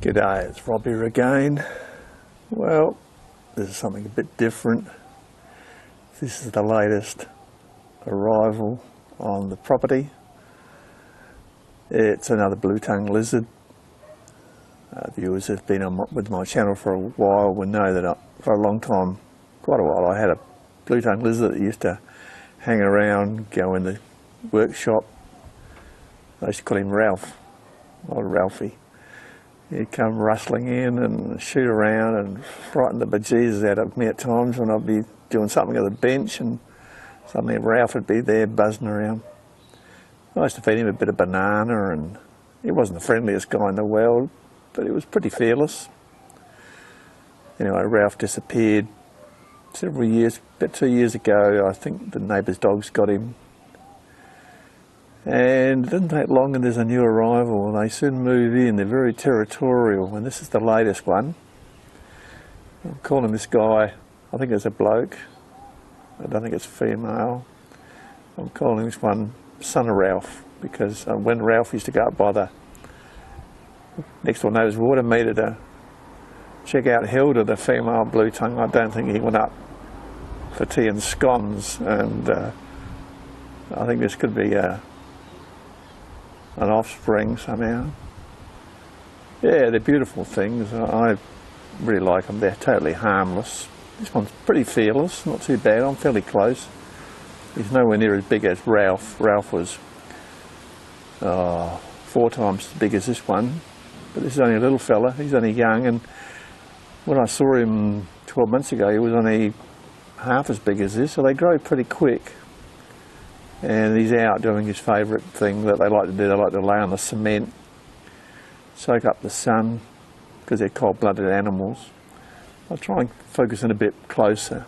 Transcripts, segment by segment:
G'day, it's Rob here again. Well, this is something a bit different. This is the latest arrival on the property. It's another blue-tongued lizard. Viewers who've been on with my channel for a while will know that for a long time, quite a while, I had a blue-tongued lizard that used to hang around, go in the workshop. I used to call him Ralph, old Ralphie. He'd come rustling in and shoot around and frighten the bejesus out of me at times when I'd be doing something at the bench and suddenly Ralph would be there buzzing around. I used to feed him a bit of banana, and he wasn't the friendliest guy in the world, but he was pretty fearless. Anyway, Ralph disappeared several years, about 2 years ago. I think the neighbour's dogs got him. And it didn't take long and there's a new arrival, and they soon move in. They're very territorial, and this is the latest one. I'm calling this guy, I think it's a bloke, I don't think it's female. I'm calling this one Son of Ralph, because when Ralph used to go up by the next door neighbour's water meter to check out Hilda, the female blue tongue, I don't think he went up for tea and scones, and I think this could be an offspring somehow. Yeah, they're beautiful things. I really like them. They're totally harmless. This one's pretty fearless, not too bad. I'm fairly close. He's nowhere near as big as Ralph. Ralph was 4 times as big as this one, but this is only a little fella. He's only young, and when I saw him 12 months ago, he was only half as big as this, so they grow pretty quick. And he's out doing his favourite thing that they like to do. They like to lay on the cement, soak up the sun, because they're cold-blooded animals. I'll try and focus in a bit closer.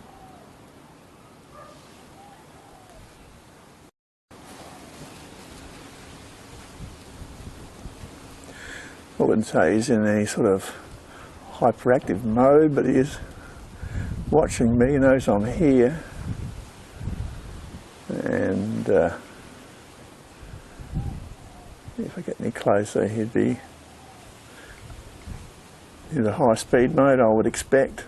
I wouldn't say he's in any sort of hyperactive mode, but he is watching me. He knows I'm here. And if I get any closer, he'd be in a high speed mode, I would expect.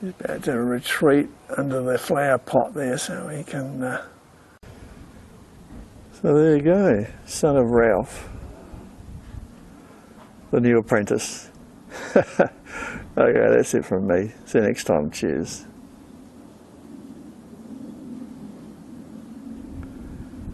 He's about to retreat under the flower pot there so he can... So there you go, Son of Ralph, the new apprentice. Okay, that's it from me. See you next time. Cheers.